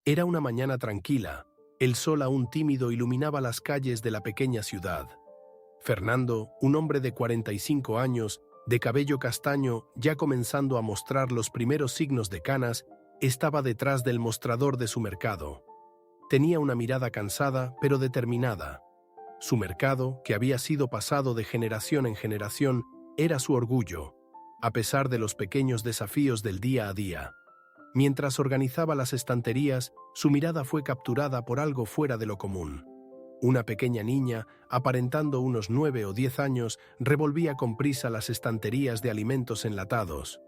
Era una mañana tranquila. El sol aún tímido iluminaba las calles de la pequeña ciudad. Fernando, un hombre de 45 años, de cabello castaño, ya comenzando a mostrar los primeros signos de canas, estaba detrás del mostrador de su mercado. Tenía una mirada cansada, pero determinada. Su mercado, que había sido pasado de generación en generación, era su orgullo, a pesar de los pequeños desafíos del día a día. Mientras organizaba las estanterías, su mirada fue capturada por algo fuera de lo común. Una pequeña niña, aparentando unos 9 o 10 años, revolvía con prisa las estanterías de alimentos enlatados.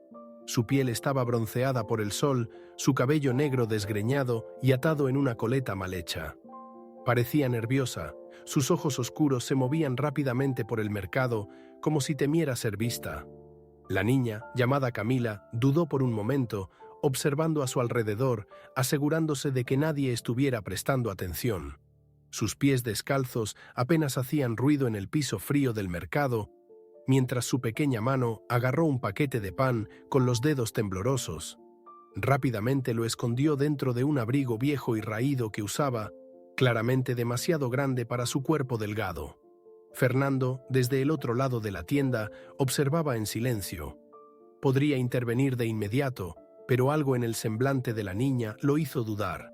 Su piel estaba bronceada por el sol, su cabello negro desgreñado y atado en una coleta mal hecha. Parecía nerviosa, sus ojos oscuros se movían rápidamente por el mercado, como si temiera ser vista. La niña, llamada Camila, dudó por un momento, observando a su alrededor, asegurándose de que nadie estuviera prestando atención. Sus pies descalzos apenas hacían ruido en el piso frío del mercado, mientras su pequeña mano agarró un paquete de pan con los dedos temblorosos. Rápidamente lo escondió dentro de un abrigo viejo y raído que usaba, claramente demasiado grande para su cuerpo delgado. Fernando, desde el otro lado de la tienda, observaba en silencio. Podría intervenir de inmediato, pero algo en el semblante de la niña lo hizo dudar.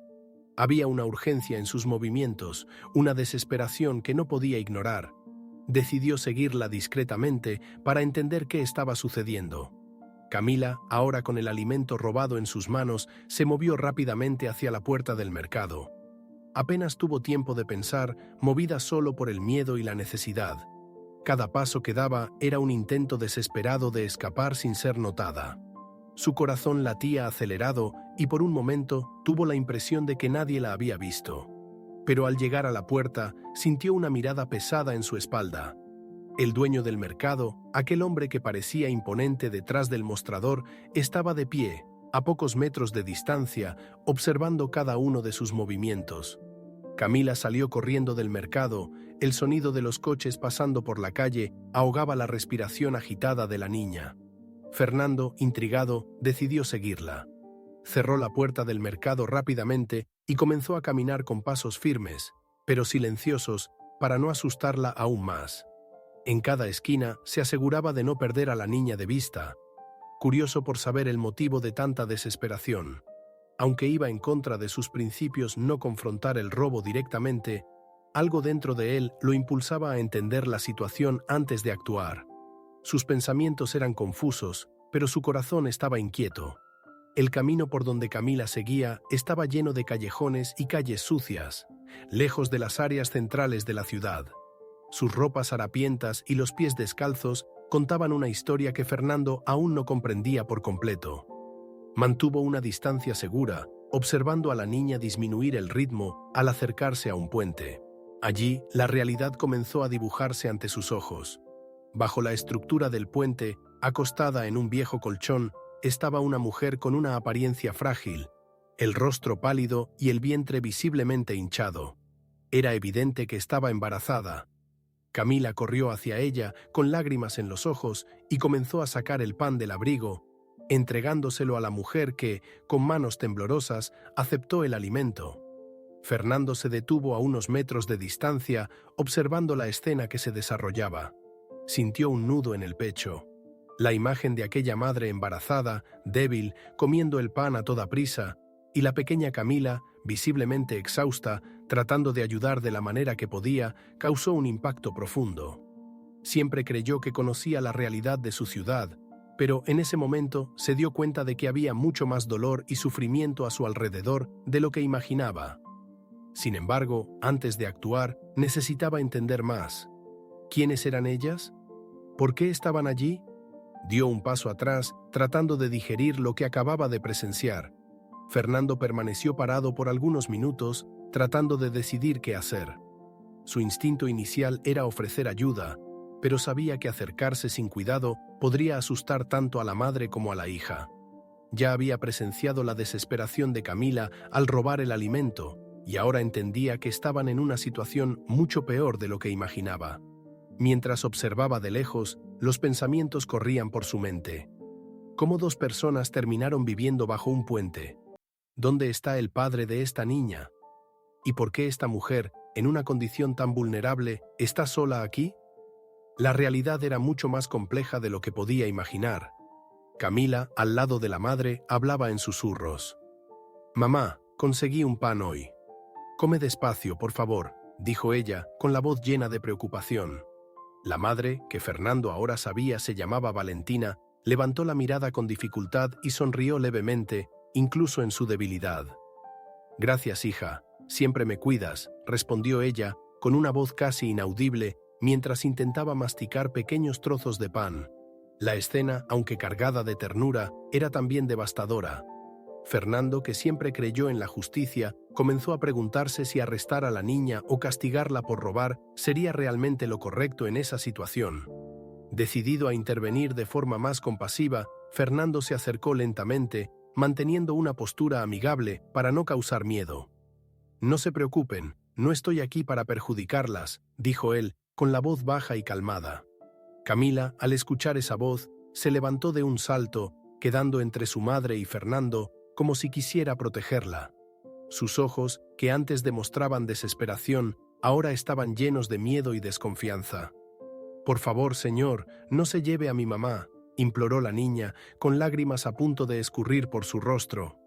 Había una urgencia en sus movimientos, una desesperación que no podía ignorar. Decidió seguirla discretamente para entender qué estaba sucediendo. Camila, ahora con el alimento robado en sus manos, se movió rápidamente hacia la puerta del mercado. Apenas tuvo tiempo de pensar, movida solo por el miedo y la necesidad. Cada paso que daba era un intento desesperado de escapar sin ser notada. Su corazón latía acelerado y por un momento tuvo la impresión de que nadie la había visto. Pero al llegar a la puerta, sintió una mirada pesada en su espalda. El dueño del mercado, aquel hombre que parecía imponente detrás del mostrador, estaba de pie, a pocos metros de distancia, observando cada uno de sus movimientos. Camila salió corriendo del mercado, el sonido de los coches pasando por la calle ahogaba la respiración agitada de la niña. Fernando, intrigado, decidió seguirla. Cerró la puerta del mercado rápidamente y comenzó a caminar con pasos firmes, pero silenciosos, para no asustarla aún más. En cada esquina se aseguraba de no perder a la niña de vista, curioso por saber el motivo de tanta desesperación. Aunque iba en contra de sus principios no confrontar el robo directamente, algo dentro de él lo impulsaba a entender la situación antes de actuar. Sus pensamientos eran confusos, pero su corazón estaba inquieto. El camino por donde Camila seguía estaba lleno de callejones y calles sucias, lejos de las áreas centrales de la ciudad. Sus ropas harapientas y los pies descalzos contaban una historia que Fernando aún no comprendía por completo. Mantuvo una distancia segura, observando a la niña disminuir el ritmo al acercarse a un puente. Allí, la realidad comenzó a dibujarse ante sus ojos. Bajo la estructura del puente, acostada en un viejo colchón, estaba una mujer con una apariencia frágil, el rostro pálido y el vientre visiblemente hinchado. Era evidente que estaba embarazada. Camila corrió hacia ella con lágrimas en los ojos y comenzó a sacar el pan del abrigo, entregándoselo a la mujer que, con manos temblorosas, aceptó el alimento. Fernando se detuvo a unos metros de distancia, observando la escena que se desarrollaba. Sintió un nudo en el pecho. La imagen de aquella madre embarazada, débil, comiendo el pan a toda prisa, y la pequeña Camila, visiblemente exhausta, tratando de ayudar de la manera que podía, causó un impacto profundo. Siempre creyó que conocía la realidad de su ciudad, pero en ese momento se dio cuenta de que había mucho más dolor y sufrimiento a su alrededor de lo que imaginaba. Sin embargo, antes de actuar, necesitaba entender más. ¿Quiénes eran ellas? ¿Por qué estaban allí? Dio un paso atrás, tratando de digerir lo que acababa de presenciar. Fernando permaneció parado por algunos minutos, tratando de decidir qué hacer. Su instinto inicial era ofrecer ayuda, pero sabía que acercarse sin cuidado podría asustar tanto a la madre como a la hija. Ya había presenciado la desesperación de Camila al robar el alimento, y ahora entendía que estaban en una situación mucho peor de lo que imaginaba. Mientras observaba de lejos, los pensamientos corrían por su mente. ¿Cómo dos personas terminaron viviendo bajo un puente? ¿Dónde está el padre de esta niña? ¿Y por qué esta mujer, en una condición tan vulnerable, está sola aquí? La realidad era mucho más compleja de lo que podía imaginar. Camila, al lado de la madre, hablaba en susurros. «Mamá, conseguí un pan hoy. Come despacio, por favor», dijo ella, con la voz llena de preocupación. La madre, que Fernando ahora sabía se llamaba Valentina, levantó la mirada con dificultad y sonrió levemente, incluso en su debilidad. «Gracias, hija, siempre me cuidas», respondió ella, con una voz casi inaudible, mientras intentaba masticar pequeños trozos de pan. La escena, aunque cargada de ternura, era también devastadora. Fernando, que siempre creyó en la justicia, comenzó a preguntarse si arrestar a la niña o castigarla por robar sería realmente lo correcto en esa situación. Decidido a intervenir de forma más compasiva, Fernando se acercó lentamente, manteniendo una postura amigable para no causar miedo. «No se preocupen, no estoy aquí para perjudicarlas», dijo él, con la voz baja y calmada. Camila, al escuchar esa voz, se levantó de un salto, quedando entre su madre y Fernando, como si quisiera protegerla. Sus ojos, que antes demostraban desesperación, ahora estaban llenos de miedo y desconfianza. «Por favor, señor, no se lleve a mi mamá», imploró la niña, con lágrimas a punto de escurrir por su rostro.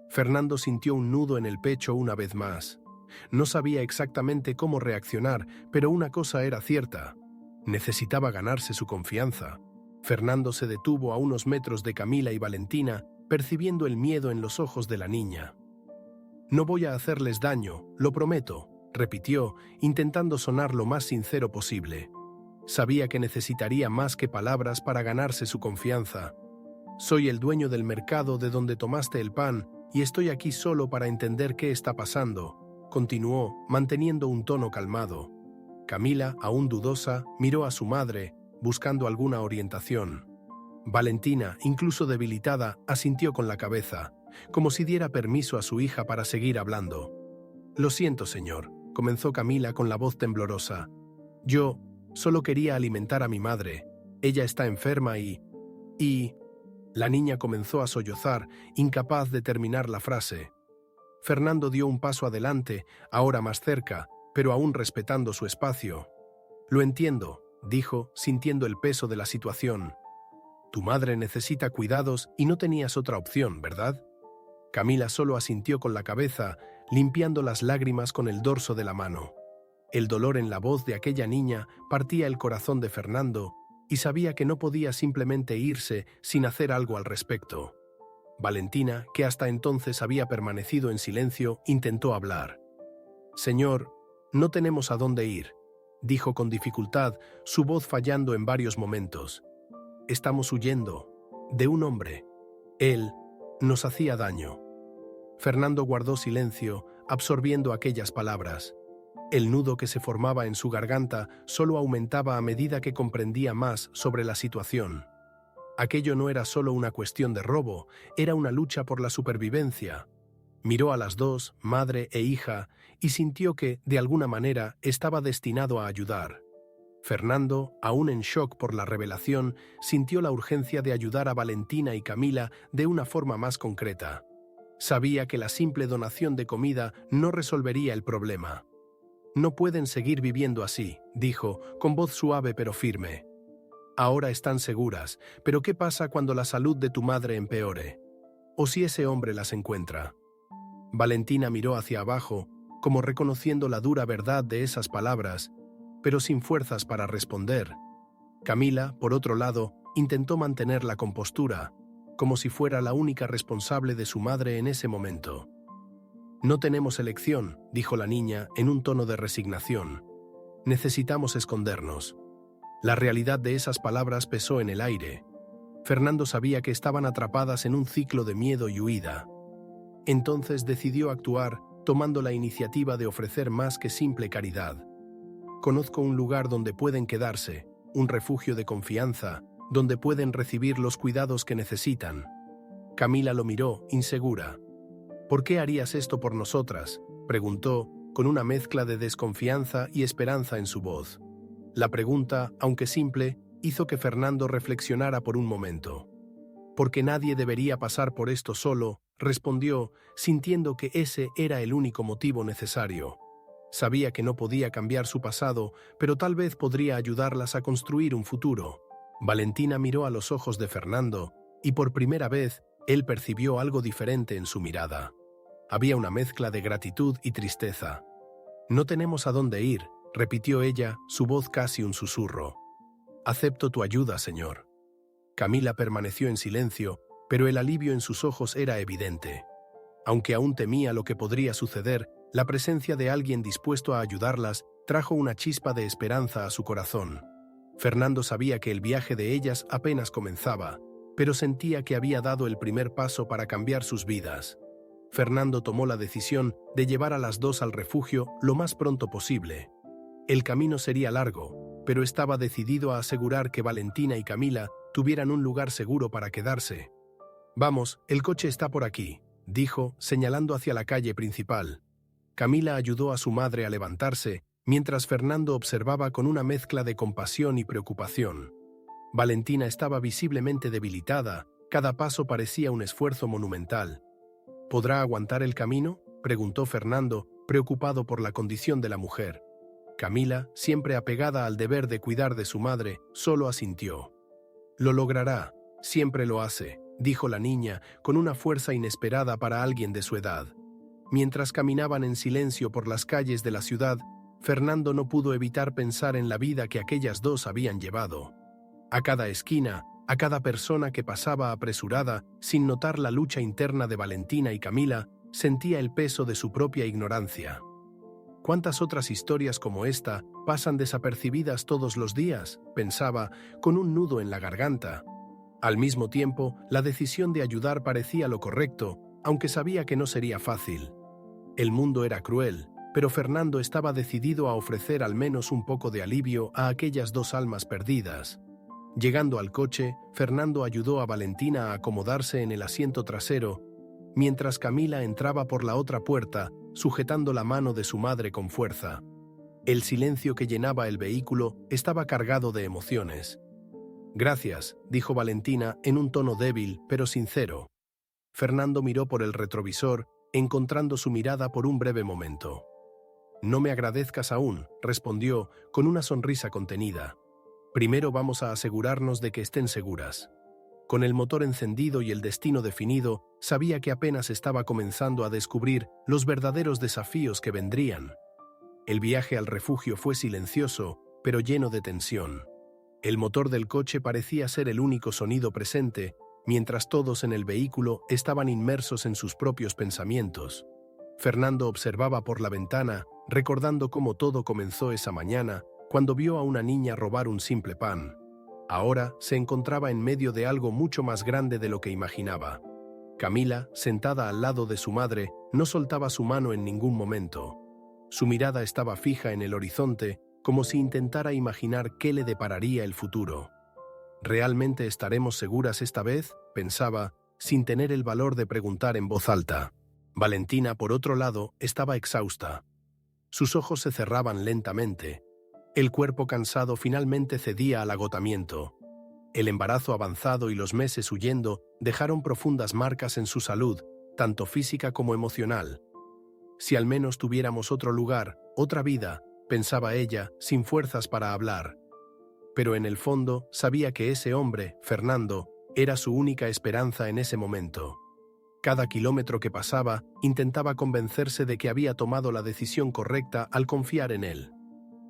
Fernando sintió un nudo en el pecho una vez más. No sabía exactamente cómo reaccionar, pero una cosa era cierta. Necesitaba ganarse su confianza. Fernando se detuvo a unos metros de Camila y Valentina, percibiendo el miedo en los ojos de la niña. «No voy a hacerles daño, lo prometo», repitió, intentando sonar lo más sincero posible. Sabía que necesitaría más que palabras para ganarse su confianza. «Soy el dueño del mercado de donde tomaste el pan y estoy aquí solo para entender qué está pasando», continuó, manteniendo un tono calmado. Camila, aún dudosa, miró a su madre, buscando alguna orientación. Valentina, incluso debilitada, asintió con la cabeza, como si diera permiso a su hija para seguir hablando. «Lo siento, señor», comenzó Camila con la voz temblorosa. «Yo solo quería alimentar a mi madre. Ella está enferma y...» La niña comenzó a sollozar, incapaz de terminar la frase. Fernando dio un paso adelante, ahora más cerca, pero aún respetando su espacio. «Lo entiendo», dijo, sintiendo el peso de la situación. «Tu madre necesita cuidados y no tenías otra opción, ¿verdad?». Camila solo asintió con la cabeza, limpiando las lágrimas con el dorso de la mano. El dolor en la voz de aquella niña partía el corazón de Fernando y sabía que no podía simplemente irse sin hacer algo al respecto. Valentina, que hasta entonces había permanecido en silencio, intentó hablar. «Señor, no tenemos a dónde ir», dijo con dificultad, su voz fallando en varios momentos. «Estamos huyendo de un hombre. Él nos hacía daño». Fernando guardó silencio, absorbiendo aquellas palabras. El nudo que se formaba en su garganta solo aumentaba a medida que comprendía más sobre la situación. Aquello no era solo una cuestión de robo, era una lucha por la supervivencia. Miró a las dos, madre e hija, y sintió que, de alguna manera, estaba destinado a ayudar. Fernando, aún en shock por la revelación, sintió la urgencia de ayudar a Valentina y Camila de una forma más concreta. Sabía que la simple donación de comida no resolvería el problema. «No pueden seguir viviendo así», dijo, con voz suave pero firme. «Ahora están seguras, pero ¿qué pasa cuando la salud de tu madre empeore? ¿O si ese hombre las encuentra?». Valentina miró hacia abajo, como reconociendo la dura verdad de esas palabras, pero sin fuerzas para responder. Camila, por otro lado, intentó mantener la compostura, como si fuera la única responsable de su madre en ese momento. «No tenemos elección», dijo la niña en un tono de resignación. «Necesitamos escondernos». La realidad de esas palabras pesó en el aire. Fernando sabía que estaban atrapadas en un ciclo de miedo y huida. Entonces decidió actuar, tomando la iniciativa de ofrecer más que simple caridad. «Conozco un lugar donde pueden quedarse, un refugio de confianza, donde pueden recibir los cuidados que necesitan». Camila lo miró, insegura. «¿Por qué harías esto por nosotras?», preguntó, con una mezcla de desconfianza y esperanza en su voz. La pregunta, aunque simple, hizo que Fernando reflexionara por un momento. «Porque nadie debería pasar por esto solo», respondió, sintiendo que ese era el único motivo necesario. Sabía que no podía cambiar su pasado, pero tal vez podría ayudarlas a construir un futuro. Valentina miró a los ojos de Fernando, y por primera vez, él percibió algo diferente en su mirada. Había una mezcla de gratitud y tristeza. «No tenemos a dónde ir», repitió ella, su voz casi un susurro. «Acepto tu ayuda, señor». Camila permaneció en silencio, pero el alivio en sus ojos era evidente. Aunque aún temía lo que podría suceder, la presencia de alguien dispuesto a ayudarlas trajo una chispa de esperanza a su corazón. Fernando sabía que el viaje de ellas apenas comenzaba, pero sentía que había dado el primer paso para cambiar sus vidas. Fernando tomó la decisión de llevar a las dos al refugio lo más pronto posible. El camino sería largo, pero estaba decidido a asegurar que Valentina y Camila tuvieran un lugar seguro para quedarse. «Vamos, el coche está por aquí», dijo, señalando hacia la calle principal. Camila ayudó a su madre a levantarse, mientras Fernando observaba con una mezcla de compasión y preocupación. Valentina estaba visiblemente debilitada, cada paso parecía un esfuerzo monumental. «¿Podrá aguantar el camino?», preguntó Fernando, preocupado por la condición de la mujer. Camila, siempre apegada al deber de cuidar de su madre, solo asintió. «Lo logrará, siempre lo hace», dijo la niña, con una fuerza inesperada para alguien de su edad. Mientras caminaban en silencio por las calles de la ciudad, Fernando no pudo evitar pensar en la vida que aquellas dos habían llevado. A cada esquina, a cada persona que pasaba apresurada, sin notar la lucha interna de Valentina y Camila, sentía el peso de su propia ignorancia. ¿Cuántas otras historias como esta pasan desapercibidas todos los días?, pensaba, con un nudo en la garganta. Al mismo tiempo, la decisión de ayudar parecía lo correcto, aunque sabía que no sería fácil. El mundo era cruel, pero Fernando estaba decidido a ofrecer al menos un poco de alivio a aquellas dos almas perdidas. Llegando al coche, Fernando ayudó a Valentina a acomodarse en el asiento trasero, mientras Camila entraba por la otra puerta, sujetando la mano de su madre con fuerza. El silencio que llenaba el vehículo estaba cargado de emociones. «Gracias», dijo Valentina en un tono débil pero sincero. Fernando miró por el retrovisor, encontrando su mirada por un breve momento. «No me agradezcas aún», respondió, con una sonrisa contenida. «Primero vamos a asegurarnos de que estén seguras». Con el motor encendido y el destino definido, sabía que apenas estaba comenzando a descubrir los verdaderos desafíos que vendrían. El viaje al refugio fue silencioso, pero lleno de tensión. El motor del coche parecía ser el único sonido presente, mientras todos en el vehículo estaban inmersos en sus propios pensamientos. Fernando observaba por la ventana, recordando cómo todo comenzó esa mañana, cuando vio a una niña robar un simple pan. Ahora se encontraba en medio de algo mucho más grande de lo que imaginaba. Camila, sentada al lado de su madre, no soltaba su mano en ningún momento. Su mirada estaba fija en el horizonte, como si intentara imaginar qué le depararía el futuro. «¿Realmente estaremos seguras esta vez?», pensaba, sin tener el valor de preguntar en voz alta. Valentina, por otro lado, estaba exhausta. Sus ojos se cerraban lentamente. El cuerpo cansado finalmente cedía al agotamiento. El embarazo avanzado y los meses huyendo dejaron profundas marcas en su salud, tanto física como emocional. «Si al menos tuviéramos otro lugar, otra vida», pensaba ella, sin fuerzas para hablar. Pero en el fondo sabía que ese hombre, Fernando, era su única esperanza en ese momento. Cada kilómetro que pasaba, intentaba convencerse de que había tomado la decisión correcta al confiar en él.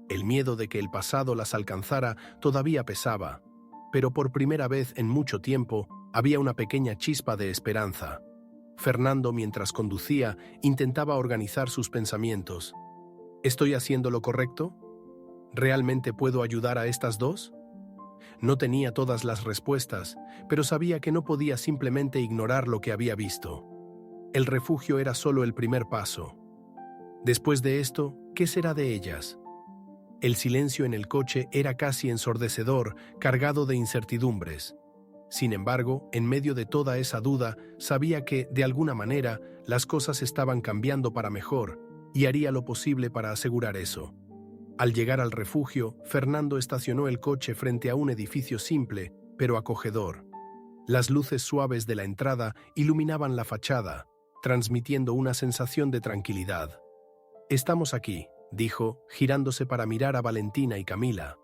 El miedo de que el pasado las alcanzara todavía pesaba, pero por primera vez en mucho tiempo había una pequeña chispa de esperanza. Fernando, mientras conducía, intentaba organizar sus pensamientos. ¿Estoy haciendo lo correcto? ¿Realmente puedo ayudar a estas dos? No tenía todas las respuestas, pero sabía que no podía simplemente ignorar lo que había visto. El refugio era solo el primer paso. Después de esto, ¿qué será de ellas? El silencio en el coche era casi ensordecedor, cargado de incertidumbres. Sin embargo, en medio de toda esa duda, sabía que, de alguna manera, las cosas estaban cambiando para mejor, y haría lo posible para asegurar eso. Al llegar al refugio, Fernando estacionó el coche frente a un edificio simple, pero acogedor. Las luces suaves de la entrada iluminaban la fachada, transmitiendo una sensación de tranquilidad. «Estamos aquí», dijo, girándose para mirar a Valentina y Camila.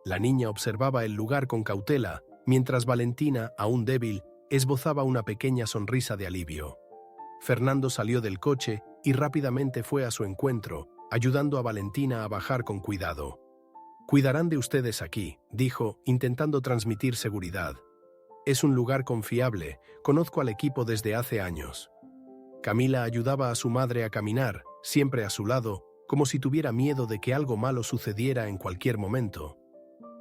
La niña observaba el lugar con cautela, mientras Valentina, aún débil, esbozaba una pequeña sonrisa de alivio. Fernando salió del coche y rápidamente fue a su encuentro, ayudando a Valentina a bajar con cuidado. «Cuidarán de ustedes aquí», dijo, intentando transmitir seguridad. «Es un lugar confiable, conozco al equipo desde hace años». Camila ayudaba a su madre a caminar, siempre a su lado, como si tuviera miedo de que algo malo sucediera en cualquier momento.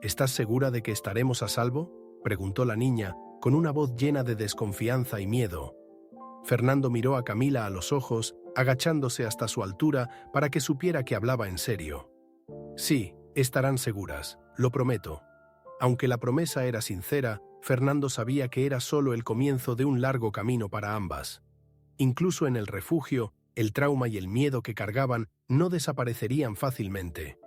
«¿Estás segura de que estaremos a salvo?», preguntó la niña, con una voz llena de desconfianza y miedo. Fernando miró a Camila a los ojos, agachándose hasta su altura para que supiera que hablaba en serio. «Sí, estarán seguras, lo prometo». Aunque la promesa era sincera, Fernando sabía que era solo el comienzo de un largo camino para ambas. Incluso en el refugio, el trauma y el miedo que cargaban no desaparecerían fácilmente.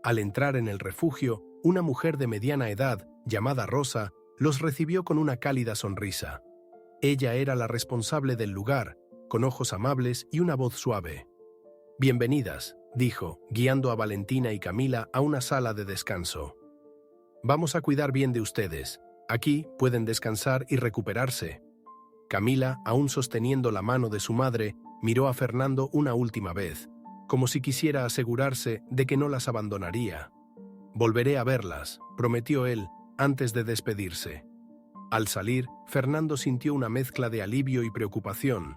Al entrar en el refugio, una mujer de mediana edad, llamada Rosa, los recibió con una cálida sonrisa. Ella era la responsable del lugar, con ojos amables y una voz suave. «Bienvenidas», dijo, guiando a Valentina y Camila a una sala de descanso. «Vamos a cuidar bien de ustedes. Aquí pueden descansar y recuperarse». Camila, aún sosteniendo la mano de su madre, miró a Fernando una última vez, como si quisiera asegurarse de que no las abandonaría. «Volveré a verlas», prometió él, antes de despedirse. Al salir, Fernando sintió una mezcla de alivio y preocupación.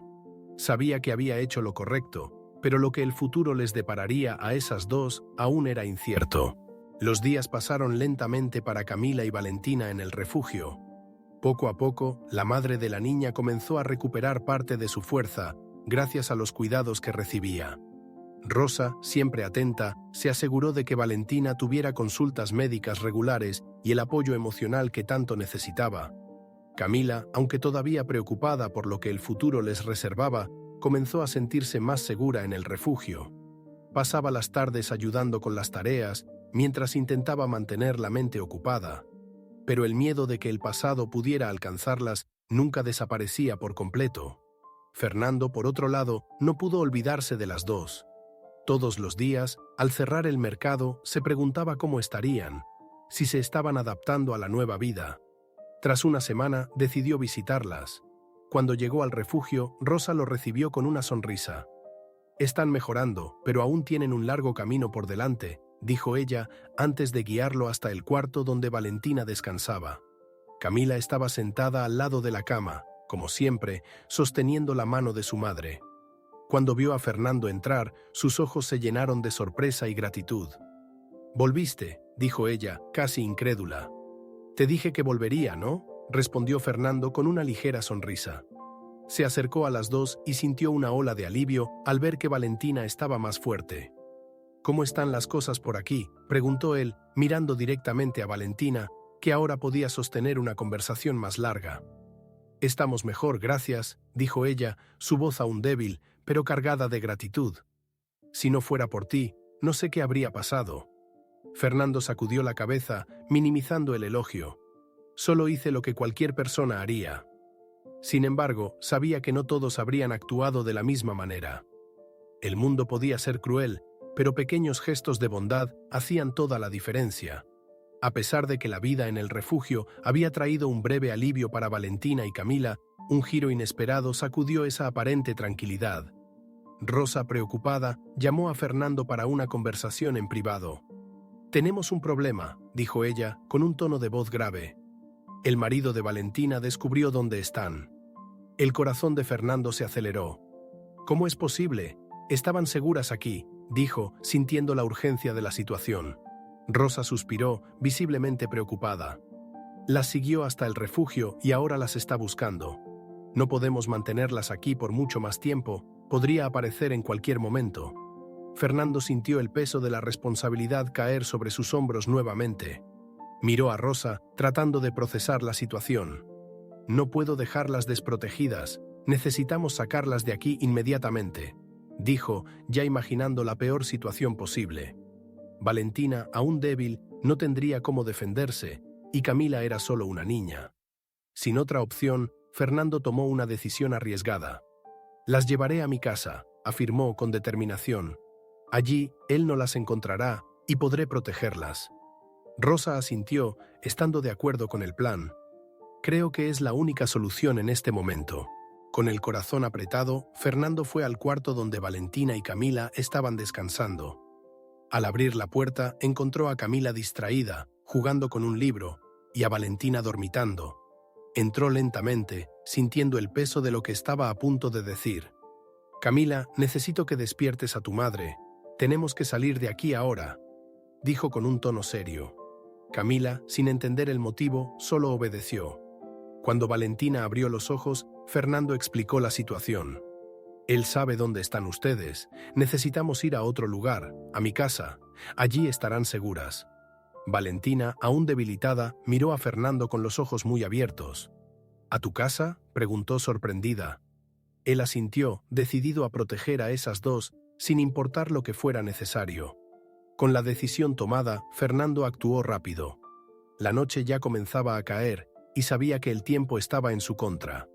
Sabía que había hecho lo correcto, pero lo que el futuro les depararía a esas dos aún era incierto. Los días pasaron lentamente para Camila y Valentina en el refugio. Poco a poco, la madre de la niña comenzó a recuperar parte de su fuerza, gracias a los cuidados que recibía. Rosa, siempre atenta, se aseguró de que Valentina tuviera consultas médicas regulares y el apoyo emocional que tanto necesitaba. Camila, aunque todavía preocupada por lo que el futuro les reservaba, comenzó a sentirse más segura en el refugio. Pasaba las tardes ayudando con las tareas, mientras intentaba mantener la mente ocupada. Pero el miedo de que el pasado pudiera alcanzarlas nunca desaparecía por completo. Fernando, por otro lado, no pudo olvidarse de las dos. Todos los días, al cerrar el mercado, se preguntaba cómo estarían, si se estaban adaptando a la nueva vida. Tras una semana, decidió visitarlas. Cuando llegó al refugio, Rosa lo recibió con una sonrisa. «Están mejorando, pero aún tienen un largo camino por delante», dijo ella, antes de guiarlo hasta el cuarto donde Valentina descansaba. Camila estaba sentada al lado de la cama, como siempre, sosteniendo la mano de su madre. Cuando vio a Fernando entrar, sus ojos se llenaron de sorpresa y gratitud. «¿Volviste?», dijo ella, casi incrédula. «Te dije que volvería, ¿no?», respondió Fernando con una ligera sonrisa. Se acercó a las dos y sintió una ola de alivio al ver que Valentina estaba más fuerte. «¿Cómo están las cosas por aquí?», preguntó él, mirando directamente a Valentina, que ahora podía sostener una conversación más larga. «Estamos mejor, gracias», dijo ella, su voz aún débil, pero cargada de gratitud. «Si no fuera por ti, no sé qué habría pasado». Fernando sacudió la cabeza, minimizando el elogio. «Solo hice lo que cualquier persona haría». Sin embargo, sabía que no todos habrían actuado de la misma manera. El mundo podía ser cruel, pero pequeños gestos de bondad hacían toda la diferencia. A pesar de que la vida en el refugio había traído un breve alivio para Valentina y Camila, un giro inesperado sacudió esa aparente tranquilidad. Rosa, preocupada, llamó a Fernando para una conversación en privado. «Tenemos un problema», dijo ella, con un tono de voz grave. El marido de Valentina descubrió dónde están. El corazón de Fernando se aceleró. «¿Cómo es posible? Estaban seguras aquí», dijo, sintiendo la urgencia de la situación. Rosa suspiró, visiblemente preocupada. «Las siguió hasta el refugio y ahora las está buscando. No podemos mantenerlas aquí por mucho más tiempo, podría aparecer en cualquier momento». Fernando sintió el peso de la responsabilidad caer sobre sus hombros nuevamente. Miró a Rosa, tratando de procesar la situación. «No puedo dejarlas desprotegidas, necesitamos sacarlas de aquí inmediatamente», dijo, ya imaginando la peor situación posible. Valentina, aún débil, no tendría cómo defenderse, y Camila era solo una niña. Sin otra opción, Fernando tomó una decisión arriesgada. «Las llevaré a mi casa», afirmó con determinación. «Allí, él no las encontrará y podré protegerlas». Rosa asintió, estando de acuerdo con el plan. «Creo que es la única solución en este momento». Con el corazón apretado, Fernando fue al cuarto donde Valentina y Camila estaban descansando. Al abrir la puerta, encontró a Camila distraída, jugando con un libro, y a Valentina dormitando. Entró lentamente, sintiendo el peso de lo que estaba a punto de decir. «Camila, necesito que despiertes a tu madre. Tenemos que salir de aquí ahora», dijo con un tono serio. Camila, sin entender el motivo, solo obedeció. Cuando Valentina abrió los ojos, Fernando explicó la situación. «Él sabe dónde están ustedes. Necesitamos ir a otro lugar, a mi casa. Allí estarán seguras». Valentina, aún debilitada, miró a Fernando con los ojos muy abiertos. «¿A tu casa?», preguntó sorprendida. Él asintió, decidido a proteger a esas dos, sin importar lo que fuera necesario. Con la decisión tomada, Fernando actuó rápido. La noche ya comenzaba a caer, y sabía que el tiempo estaba en su contra.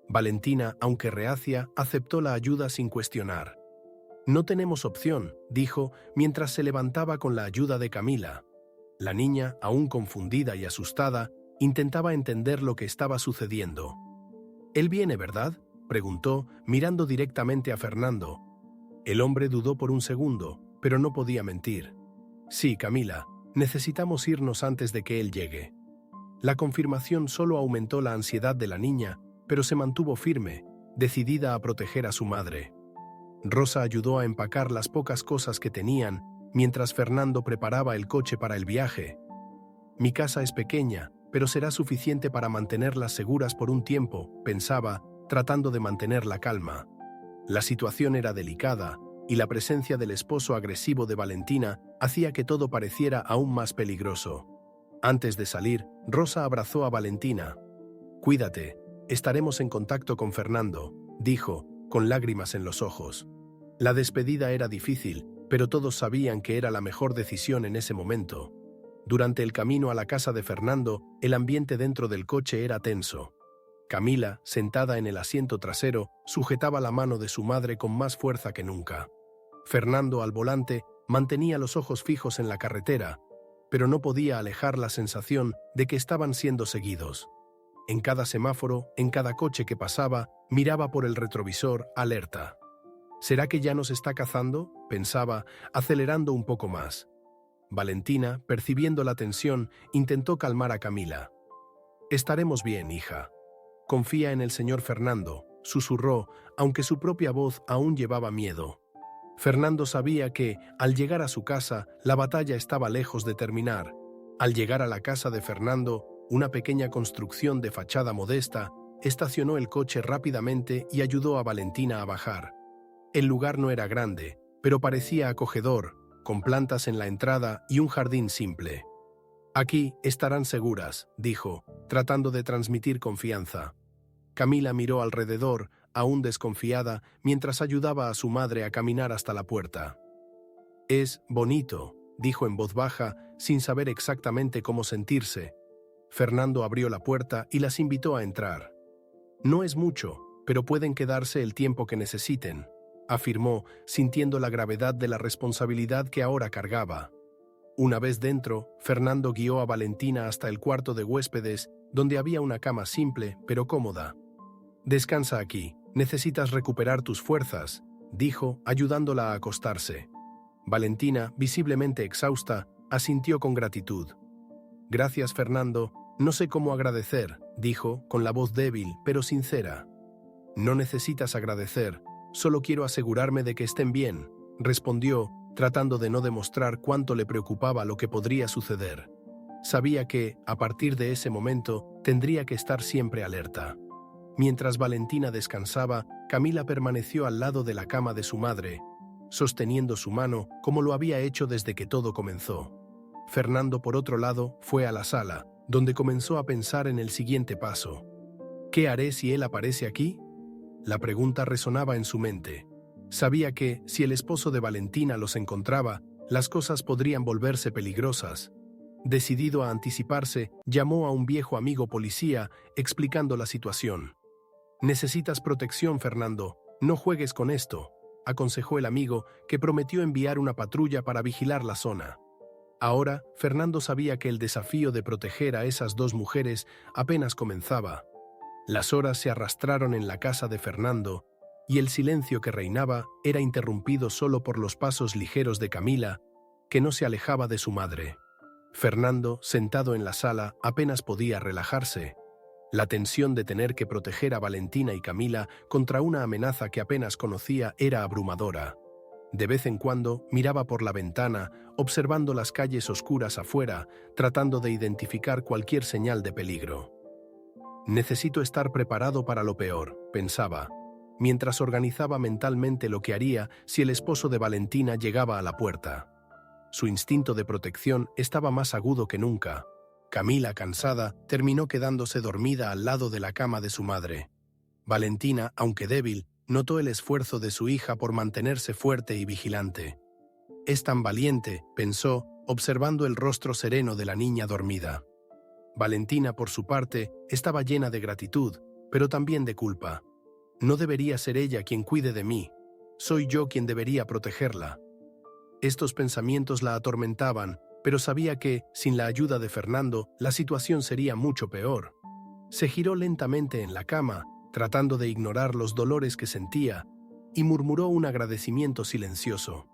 Valentina, aunque reacia, aceptó la ayuda sin cuestionar. «No tenemos opción», dijo, mientras se levantaba con la ayuda de Camila. La niña, aún confundida y asustada, intentaba entender lo que estaba sucediendo. «Él viene, ¿verdad?», preguntó, mirando directamente a Fernando. El hombre dudó por un segundo, pero no podía mentir. «Sí, Camila, necesitamos irnos antes de que él llegue». La confirmación solo aumentó la ansiedad de la niña, pero se mantuvo firme, decidida a proteger a su madre. Rosa ayudó a empacar las pocas cosas que tenían, mientras Fernando preparaba el coche para el viaje. «Mi casa es pequeña, pero será suficiente para mantenerlas seguras por un tiempo», pensaba, tratando de mantener la calma. La situación era delicada, y la presencia del esposo agresivo de Valentina hacía que todo pareciera aún más peligroso. Antes de salir, Rosa abrazó a Valentina. «Cuídate, estaremos en contacto con Fernando», dijo, con lágrimas en los ojos. La despedida era difícil, pero todos sabían que era la mejor decisión en ese momento. Durante el camino a la casa de Fernando, el ambiente dentro del coche era tenso. Camila, sentada en el asiento trasero, sujetaba la mano de su madre con más fuerza que nunca. Fernando, al volante, mantenía los ojos fijos en la carretera, pero no podía alejar la sensación de que estaban siendo seguidos. En cada semáforo, en cada coche que pasaba, miraba por el retrovisor, alerta. «¿Será que ya nos está cazando?», pensaba, acelerando un poco más. Valentina, percibiendo la tensión, intentó calmar a Camila. «Estaremos bien, hija. Confía en el señor Fernando», susurró, aunque su propia voz aún llevaba miedo. Fernando sabía que, al llegar a su casa, la batalla estaba lejos de terminar. Al llegar a la casa de Fernando, una pequeña construcción de fachada modesta, estacionó el coche rápidamente y ayudó a Valentina a bajar. El lugar no era grande, pero parecía acogedor, con plantas en la entrada y un jardín simple. «Aquí estarán seguras», dijo, tratando de transmitir confianza. Camila miró alrededor, aún desconfiada, mientras ayudaba a su madre a caminar hasta la puerta. «Es bonito», dijo en voz baja, sin saber exactamente cómo sentirse. Fernando abrió la puerta y las invitó a entrar. «No es mucho, pero pueden quedarse el tiempo que necesiten», afirmó, sintiendo la gravedad de la responsabilidad que ahora cargaba. Una vez dentro, Fernando guió a Valentina hasta el cuarto de huéspedes, donde había una cama simple, pero cómoda. «Descansa aquí, necesitas recuperar tus fuerzas», dijo, ayudándola a acostarse. Valentina, visiblemente exhausta, asintió con gratitud. «Gracias, Fernando, no sé cómo agradecer», dijo, con la voz débil, pero sincera. «No necesitas agradecer, solo quiero asegurarme de que estén bien», respondió, tratando de no demostrar cuánto le preocupaba lo que podría suceder. Sabía que, a partir de ese momento, tendría que estar siempre alerta. Mientras Valentina descansaba, Camila permaneció al lado de la cama de su madre, sosteniendo su mano como lo había hecho desde que todo comenzó. Fernando, por otro lado, fue a la sala, donde comenzó a pensar en el siguiente paso. «¿Qué haré si él aparece aquí?». La pregunta resonaba en su mente. Sabía que, si el esposo de Valentina los encontraba, las cosas podrían volverse peligrosas. Decidido a anticiparse, llamó a un viejo amigo policía explicando la situación. «Necesitas protección, Fernando. No juegues con esto», aconsejó el amigo, que prometió enviar una patrulla para vigilar la zona. Ahora, Fernando sabía que el desafío de proteger a esas dos mujeres apenas comenzaba. Las horas se arrastraron en la casa de Fernando, y el silencio que reinaba era interrumpido solo por los pasos ligeros de Camila, que no se alejaba de su madre. Fernando, sentado en la sala, apenas podía relajarse. La tensión de tener que proteger a Valentina y Camila contra una amenaza que apenas conocía era abrumadora. De vez en cuando miraba por la ventana, observando las calles oscuras afuera, tratando de identificar cualquier señal de peligro. «Necesito estar preparado para lo peor», pensaba, mientras organizaba mentalmente lo que haría si el esposo de Valentina llegaba a la puerta. Su instinto de protección estaba más agudo que nunca. Camila, cansada, terminó quedándose dormida al lado de la cama de su madre. Valentina, aunque débil, notó el esfuerzo de su hija por mantenerse fuerte y vigilante. «Es tan valiente», pensó, observando el rostro sereno de la niña dormida. Valentina, por su parte, estaba llena de gratitud, pero también de culpa. «No debería ser ella quien cuide de mí. Soy yo quien debería protegerla». Estos pensamientos la atormentaban, pero sabía que, sin la ayuda de Fernando, la situación sería mucho peor. Se giró lentamente en la cama, tratando de ignorar los dolores que sentía, y murmuró un agradecimiento silencioso.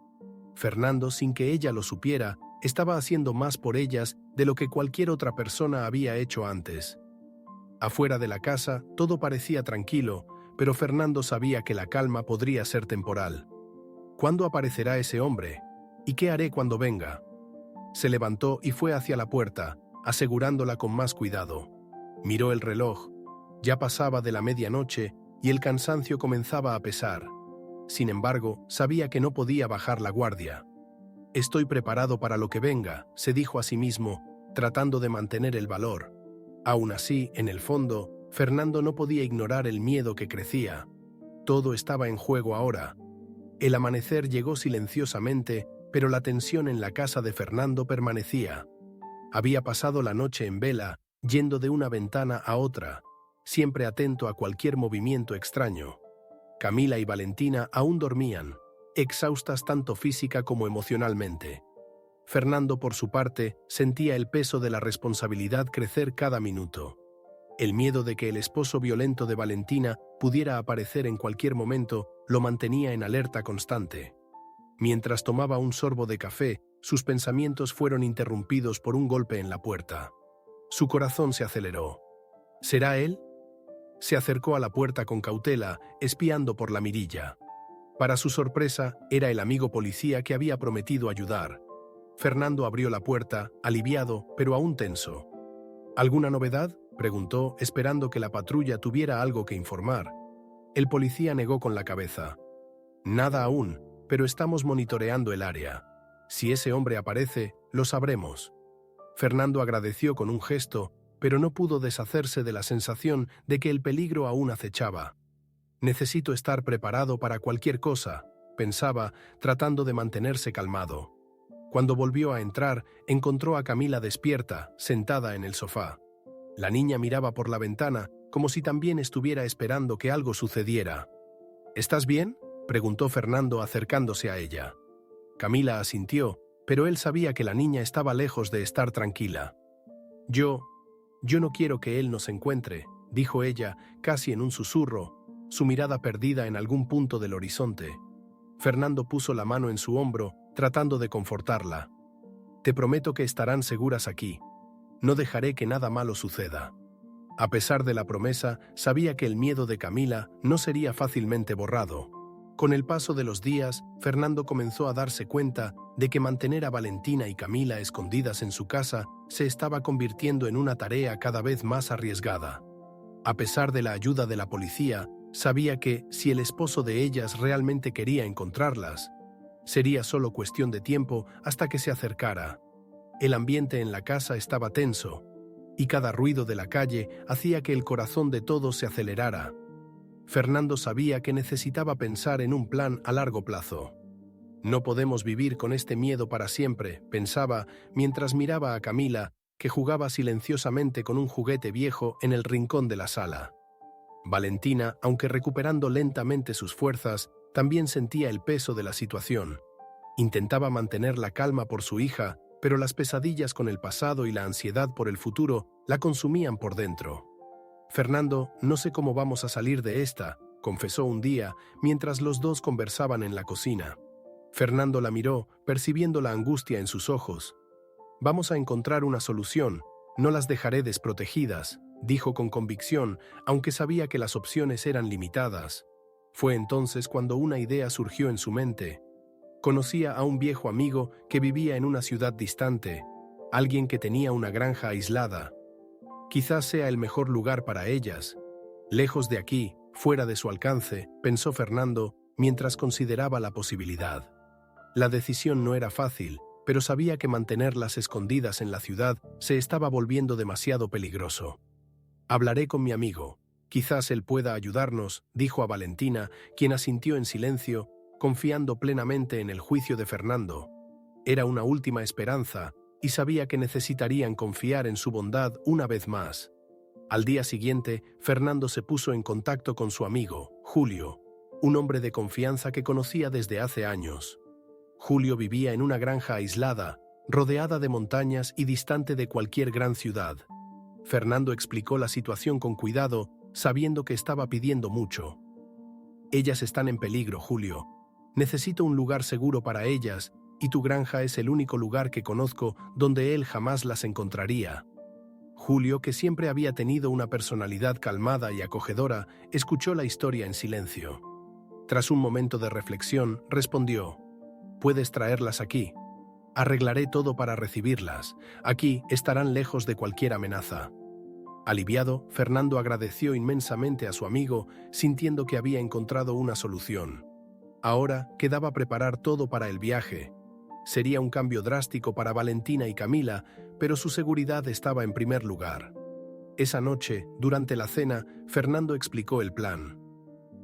Fernando, sin que ella lo supiera, estaba haciendo más por ellas de lo que cualquier otra persona había hecho antes. Afuera de la casa, todo parecía tranquilo, pero Fernando sabía que la calma podría ser temporal. ¿Cuándo aparecerá ese hombre? ¿Y qué haré cuando venga? Se levantó y fue hacia la puerta, asegurándola con más cuidado. Miró el reloj. Ya pasaba de la medianoche y el cansancio comenzaba a pesar. Sin embargo, sabía que no podía bajar la guardia. «Estoy preparado para lo que venga», se dijo a sí mismo, tratando de mantener el valor. Aún así, en el fondo, Fernando no podía ignorar el miedo que crecía. Todo estaba en juego ahora. El amanecer llegó silenciosamente, pero la tensión en la casa de Fernando permanecía. Había pasado la noche en vela, yendo de una ventana a otra, siempre atento a cualquier movimiento extraño. Camila y Valentina aún dormían, exhaustas tanto física como emocionalmente. Fernando, por su parte, sentía el peso de la responsabilidad crecer cada minuto. El miedo de que el esposo violento de Valentina pudiera aparecer en cualquier momento lo mantenía en alerta constante. Mientras tomaba un sorbo de café, sus pensamientos fueron interrumpidos por un golpe en la puerta. Su corazón se aceleró. ¿Será él? Se acercó a la puerta con cautela, espiando por la mirilla. Para su sorpresa, era el amigo policía que había prometido ayudar. Fernando abrió la puerta, aliviado, pero aún tenso. ¿Alguna novedad?, preguntó, esperando que la patrulla tuviera algo que informar. El policía negó con la cabeza. «Nada aún, pero estamos monitoreando el área. Si ese hombre aparece, lo sabremos». Fernando agradeció con un gesto, pero no pudo deshacerse de la sensación de que el peligro aún acechaba. «Necesito estar preparado para cualquier cosa», pensaba, tratando de mantenerse calmado. Cuando volvió a entrar, encontró a Camila despierta, sentada en el sofá. La niña miraba por la ventana, como si también estuviera esperando que algo sucediera. «¿Estás bien?», preguntó Fernando acercándose a ella. Camila asintió, pero él sabía que la niña estaba lejos de estar tranquila. Yo no quiero que él nos encuentre», dijo ella, casi en un susurro, su mirada perdida en algún punto del horizonte. Fernando puso la mano en su hombro, tratando de confortarla. «Te prometo que estarán seguras aquí. No dejaré que nada malo suceda». A pesar de la promesa, sabía que el miedo de Camila no sería fácilmente borrado. Con el paso de los días, Fernando comenzó a darse cuenta de que mantener a Valentina y Camila escondidas en su casa se estaba convirtiendo en una tarea cada vez más arriesgada. A pesar de la ayuda de la policía, sabía que, si el esposo de ellas realmente quería encontrarlas, sería solo cuestión de tiempo hasta que se acercara. El ambiente en la casa estaba tenso, y cada ruido de la calle hacía que el corazón de todos se acelerara. Fernando sabía que necesitaba pensar en un plan a largo plazo. No podemos vivir con este miedo para siempre, pensaba mientras miraba a Camila, que jugaba silenciosamente con un juguete viejo en el rincón de la sala. Valentina, aunque recuperando lentamente sus fuerzas, también sentía el peso de la situación. Intentaba mantener la calma por su hija, pero las pesadillas con el pasado y la ansiedad por el futuro la consumían por dentro. «Fernando, no sé cómo vamos a salir de esta», confesó un día, mientras los dos conversaban en la cocina. Fernando la miró, percibiendo la angustia en sus ojos. «Vamos a encontrar una solución, no las dejaré desprotegidas», dijo con convicción, aunque sabía que las opciones eran limitadas. Fue entonces cuando una idea surgió en su mente. Conocía a un viejo amigo que vivía en una ciudad distante, alguien que tenía una granja aislada. Quizás sea el mejor lugar para ellas. Lejos de aquí, fuera de su alcance, pensó Fernando, mientras consideraba la posibilidad. La decisión no era fácil, pero sabía que mantenerlas escondidas en la ciudad se estaba volviendo demasiado peligroso. «Hablaré con mi amigo. Quizás él pueda ayudarnos», dijo a Valentina, quien asintió en silencio, confiando plenamente en el juicio de Fernando. Era una última esperanza, y sabía que necesitarían confiar en su bondad una vez más. Al día siguiente, Fernando se puso en contacto con su amigo, Julio, un hombre de confianza que conocía desde hace años. Julio vivía en una granja aislada, rodeada de montañas y distante de cualquier gran ciudad. Fernando explicó la situación con cuidado, sabiendo que estaba pidiendo mucho. «Ellas están en peligro, Julio. Necesito un lugar seguro para ellas, y tu granja es el único lugar que conozco donde él jamás las encontraría». Julio, que siempre había tenido una personalidad calmada y acogedora, escuchó la historia en silencio. Tras un momento de reflexión, respondió: «Puedes traerlas aquí. Arreglaré todo para recibirlas. Aquí estarán lejos de cualquier amenaza». Aliviado, Fernando agradeció inmensamente a su amigo, sintiendo que había encontrado una solución. Ahora quedaba preparar todo para el viaje. Sería un cambio drástico para Valentina y Camila, pero su seguridad estaba en primer lugar. Esa noche, durante la cena, Fernando explicó el plan.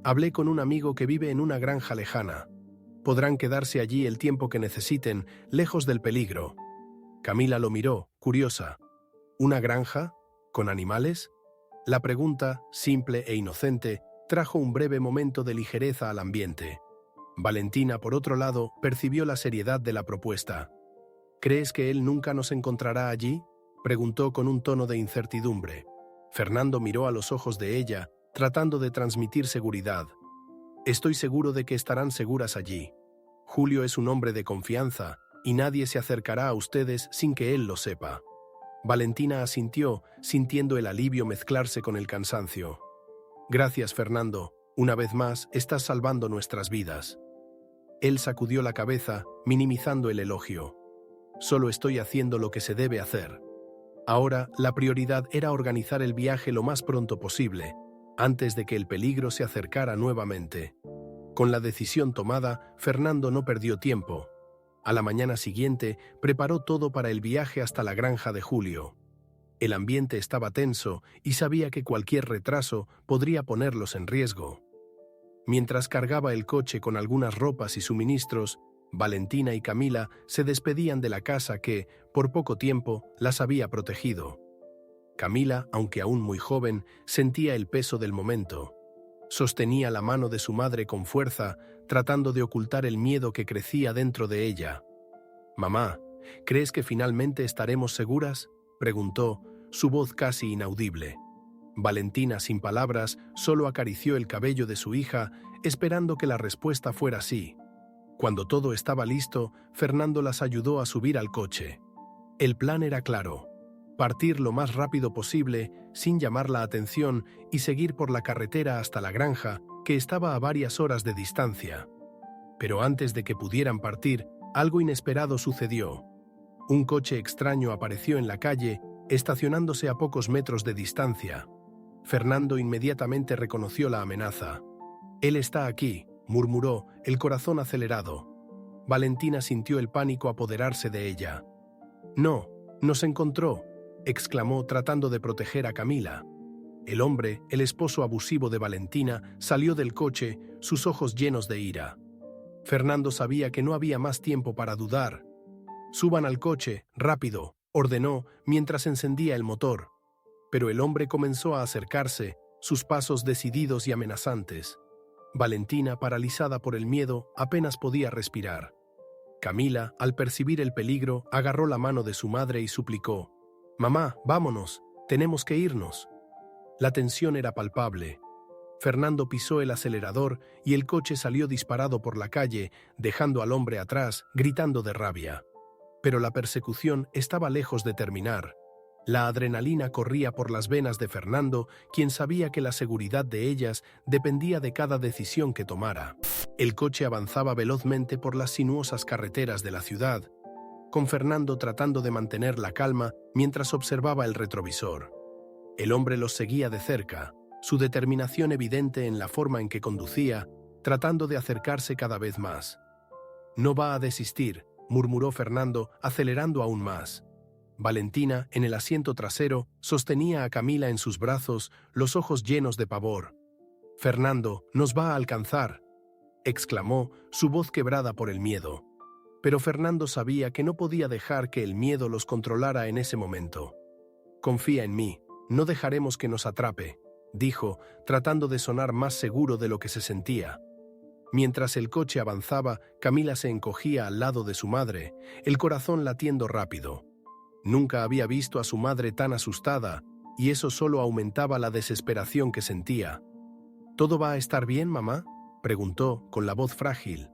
«Hablé con un amigo que vive en una granja lejana. Podrán quedarse allí el tiempo que necesiten, lejos del peligro». Camila lo miró, curiosa. «¿Una granja? ¿Con animales?». La pregunta, simple e inocente, trajo un breve momento de ligereza al ambiente. Valentina, por otro lado, percibió la seriedad de la propuesta. «¿Crees que él nunca nos encontrará allí?», preguntó con un tono de incertidumbre. Fernando miró a los ojos de ella, tratando de transmitir seguridad. «Estoy seguro de que estarán seguras allí. Julio es un hombre de confianza, y nadie se acercará a ustedes sin que él lo sepa». Valentina asintió, sintiendo el alivio mezclarse con el cansancio. «Gracias, Fernando. Una vez más, estás salvando nuestras vidas». Él sacudió la cabeza, minimizando el elogio. «Solo estoy haciendo lo que se debe hacer». Ahora, la prioridad era organizar el viaje lo más pronto posible, antes de que el peligro se acercara nuevamente. Con la decisión tomada, Fernando no perdió tiempo. A la mañana siguiente, preparó todo para el viaje hasta la granja de Julio. El ambiente estaba tenso y sabía que cualquier retraso podría ponerlos en riesgo. Mientras cargaba el coche con algunas ropas y suministros, Valentina y Camila se despedían de la casa que, por poco tiempo, las había protegido. Camila, aunque aún muy joven, sentía el peso del momento. Sostenía la mano de su madre con fuerza, tratando de ocultar el miedo que crecía dentro de ella. «Mamá, ¿crees que finalmente estaremos seguras?», preguntó, su voz casi inaudible. Valentina, sin palabras, solo acarició el cabello de su hija, esperando que la respuesta fuera sí. Cuando todo estaba listo, Fernando las ayudó a subir al coche. El plan era claro: partir lo más rápido posible, sin llamar la atención, y seguir por la carretera hasta la granja, que estaba a varias horas de distancia. Pero antes de que pudieran partir, algo inesperado sucedió. Un coche extraño apareció en la calle, estacionándose a pocos metros de distancia. Fernando inmediatamente reconoció la amenaza. «Él está aquí», murmuró, el corazón acelerado. Valentina sintió el pánico apoderarse de ella. «No, nos encontró», exclamó tratando de proteger a Camila. El hombre, el esposo abusivo de Valentina, salió del coche, sus ojos llenos de ira. Fernando sabía que no había más tiempo para dudar. «Suban al coche, rápido», ordenó mientras encendía el motor. Pero el hombre comenzó a acercarse, sus pasos decididos y amenazantes. Valentina, paralizada por el miedo, apenas podía respirar. Camila, al percibir el peligro, agarró la mano de su madre y suplicó: «Mamá, vámonos, tenemos que irnos». La tensión era palpable. Fernando pisó el acelerador y el coche salió disparado por la calle, dejando al hombre atrás, gritando de rabia. Pero la persecución estaba lejos de terminar. La adrenalina corría por las venas de Fernando, quien sabía que la seguridad de ellas dependía de cada decisión que tomara. El coche avanzaba velozmente por las sinuosas carreteras de la ciudad, con Fernando tratando de mantener la calma mientras observaba el retrovisor. El hombre los seguía de cerca, su determinación evidente en la forma en que conducía, tratando de acercarse cada vez más. «No va a desistir», murmuró Fernando, acelerando aún más. Valentina, en el asiento trasero, sostenía a Camila en sus brazos, los ojos llenos de pavor. «Fernando, nos va a alcanzar», exclamó, su voz quebrada por el miedo. Pero Fernando sabía que no podía dejar que el miedo los controlara en ese momento. «Confía en mí, no dejaremos que nos atrape», dijo, tratando de sonar más seguro de lo que se sentía. Mientras el coche avanzaba, Camila se encogía al lado de su madre, el corazón latiendo rápido. Nunca había visto a su madre tan asustada, y eso solo aumentaba la desesperación que sentía. «¿Todo va a estar bien, mamá?», preguntó, con la voz frágil.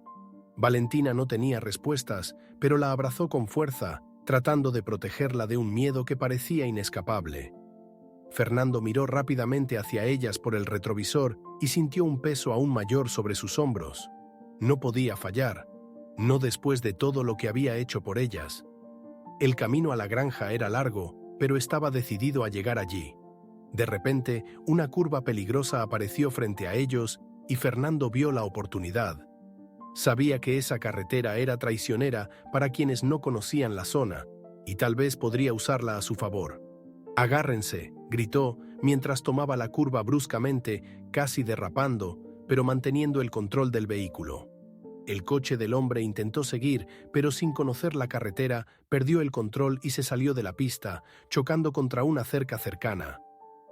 Valentina no tenía respuestas, pero la abrazó con fuerza, tratando de protegerla de un miedo que parecía inescapable. Fernando miró rápidamente hacia ellas por el retrovisor y sintió un peso aún mayor sobre sus hombros. No podía fallar, no después de todo lo que había hecho por ellas. El camino a la granja era largo, pero estaba decidido a llegar allí. De repente, una curva peligrosa apareció frente a ellos y Fernando vio la oportunidad. Sabía que esa carretera era traicionera para quienes no conocían la zona, y tal vez podría usarla a su favor. «Agárrense», gritó, mientras tomaba la curva bruscamente, casi derrapando, pero manteniendo el control del vehículo. El coche del hombre intentó seguir, pero sin conocer la carretera, perdió el control y se salió de la pista, chocando contra una cerca cercana.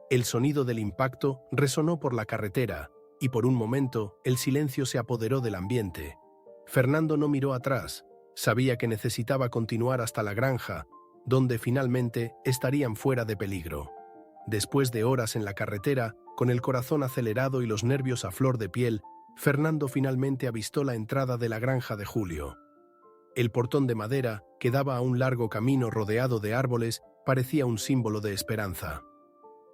El sonido del impacto resonó por la carretera, y por un momento el silencio se apoderó del ambiente. Fernando no miró atrás, sabía que necesitaba continuar hasta la granja, donde finalmente estarían fuera de peligro. Después de horas en la carretera, con el corazón acelerado y los nervios a flor de piel, Fernando finalmente avistó la entrada de la granja de Julio. El portón de madera, que daba a un largo camino rodeado de árboles, parecía un símbolo de esperanza.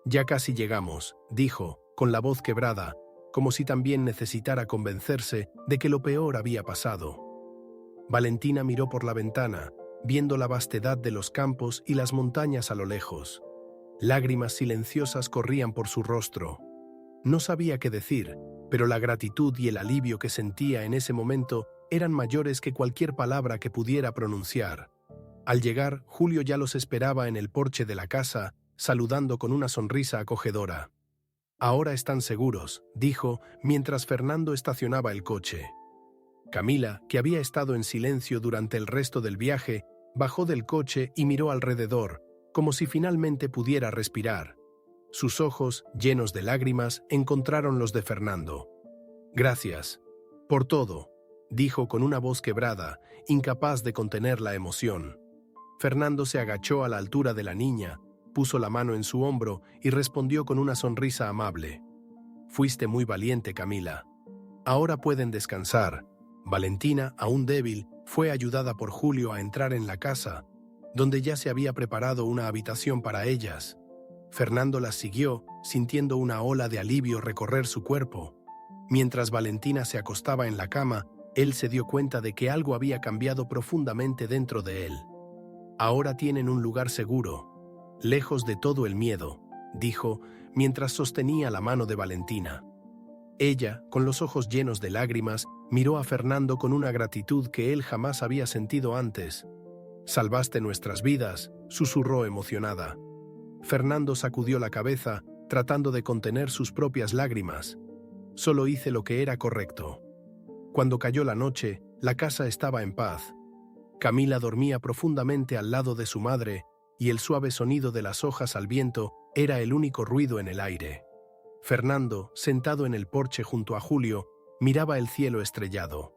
«Ya casi llegamos», dijo, con la voz quebrada, como si también necesitara convencerse de que lo peor había pasado. Valentina miró por la ventana, viendo la vastedad de los campos y las montañas a lo lejos. Lágrimas silenciosas corrían por su rostro. No sabía qué decir, pero la gratitud y el alivio que sentía en ese momento eran mayores que cualquier palabra que pudiera pronunciar. Al llegar, Julio ya los esperaba en el porche de la casa, saludando con una sonrisa acogedora. «Ahora están seguros», dijo, mientras Fernando estacionaba el coche. Camila, que había estado en silencio durante el resto del viaje, bajó del coche y miró alrededor, como si finalmente pudiera respirar. Sus ojos, llenos de lágrimas, encontraron los de Fernando. «Gracias. Por todo», dijo con una voz quebrada, incapaz de contener la emoción. Fernando se agachó a la altura de la niña, puso la mano en su hombro y respondió con una sonrisa amable. «Fuiste muy valiente, Camila. Ahora pueden descansar». Valentina, aún débil, fue ayudada por Julio a entrar en la casa, donde ya se había preparado una habitación para ellas. Fernando las siguió, sintiendo una ola de alivio recorrer su cuerpo. Mientras Valentina se acostaba en la cama, él se dio cuenta de que algo había cambiado profundamente dentro de él. «Ahora tienen un lugar seguro, lejos de todo el miedo», dijo, mientras sostenía la mano de Valentina. Ella, con los ojos llenos de lágrimas, miró a Fernando con una gratitud que él jamás había sentido antes. «Salvaste nuestras vidas», susurró emocionada. Fernando sacudió la cabeza, tratando de contener sus propias lágrimas. «Solo hice lo que era correcto». Cuando cayó la noche, la casa estaba en paz. Camila dormía profundamente al lado de su madre, y el suave sonido de las hojas al viento era el único ruido en el aire. Fernando, sentado en el porche junto a Julio, miraba el cielo estrellado.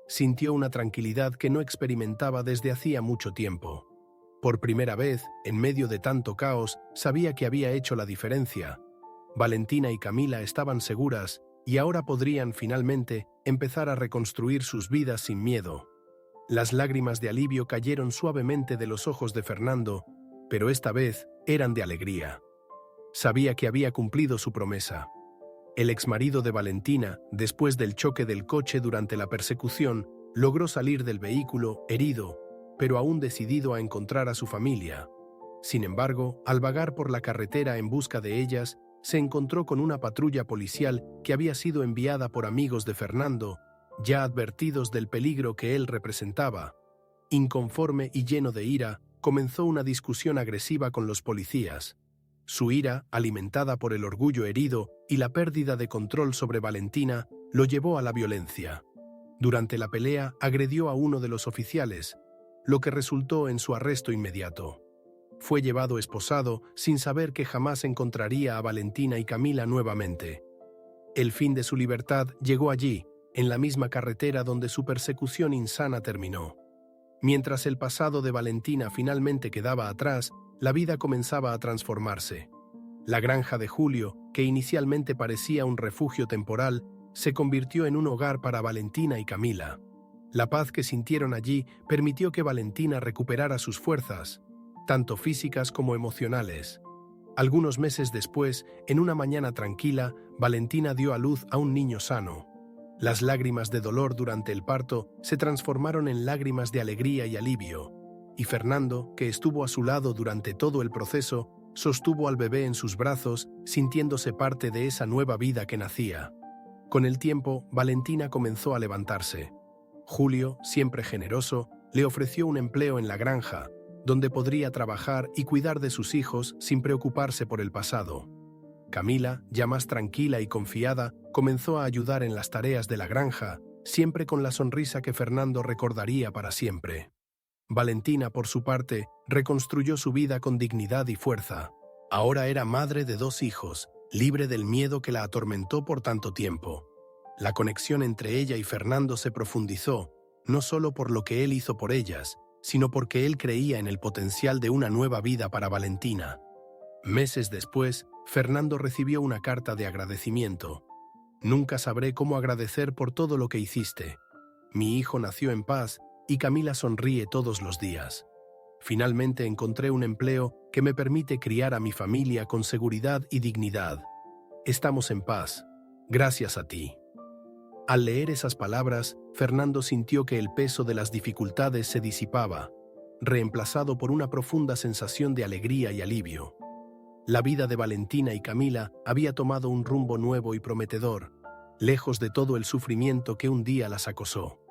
Sintió una tranquilidad que no experimentaba desde hacía mucho tiempo. Por primera vez, en medio de tanto caos, sabía que había hecho la diferencia. Valentina y Camila estaban seguras, y ahora podrían finalmente empezar a reconstruir sus vidas sin miedo. Las lágrimas de alivio cayeron suavemente de los ojos de Fernando, pero esta vez eran de alegría. Sabía que había cumplido su promesa. El exmarido de Valentina, después del choque del coche durante la persecución, logró salir del vehículo herido, pero aún decidido a encontrar a su familia. Sin embargo, al vagar por la carretera en busca de ellas, se encontró con una patrulla policial que había sido enviada por amigos de Fernando, ya advertidos del peligro que él representaba. Inconforme y lleno de ira, comenzó una discusión agresiva con los policías. Su ira, alimentada por el orgullo herido y la pérdida de control sobre Valentina, lo llevó a la violencia. Durante la pelea, agredió a uno de los oficiales, lo que resultó en su arresto inmediato. Fue llevado esposado sin saber que jamás encontraría a Valentina y Camila nuevamente. El fin de su libertad llegó allí, en la misma carretera donde su persecución insana terminó. Mientras el pasado de Valentina finalmente quedaba atrás, la vida comenzaba a transformarse. La granja de Julio, que inicialmente parecía un refugio temporal, se convirtió en un hogar para Valentina y Camila. La paz que sintieron allí permitió que Valentina recuperara sus fuerzas, tanto físicas como emocionales. Algunos meses después, en una mañana tranquila, Valentina dio a luz a un niño sano. Las lágrimas de dolor durante el parto se transformaron en lágrimas de alegría y alivio, y Fernando, que estuvo a su lado durante todo el proceso, sostuvo al bebé en sus brazos, sintiéndose parte de esa nueva vida que nacía. Con el tiempo, Valentina comenzó a levantarse. Julio, siempre generoso, le ofreció un empleo en la granja, donde podría trabajar y cuidar de sus hijos sin preocuparse por el pasado. Camila, ya más tranquila y confiada, comenzó a ayudar en las tareas de la granja, siempre con la sonrisa que Fernando recordaría para siempre. Valentina, por su parte, reconstruyó su vida con dignidad y fuerza. Ahora era madre de 2 hijos, libre del miedo que la atormentó por tanto tiempo. La conexión entre ella y Fernando se profundizó, no solo por lo que él hizo por ellas, sino porque él creía en el potencial de una nueva vida para Valentina. Meses después, Fernando recibió una carta de agradecimiento. «Nunca sabré cómo agradecer por todo lo que hiciste. Mi hijo nació en paz y Camila sonríe todos los días. Finalmente encontré un empleo que me permite criar a mi familia con seguridad y dignidad. Estamos en paz, gracias a ti». Al leer esas palabras, Fernando sintió que el peso de las dificultades se disipaba, reemplazado por una profunda sensación de alegría y alivio. La vida de Valentina y Camila había tomado un rumbo nuevo y prometedor, lejos de todo el sufrimiento que un día las acosó.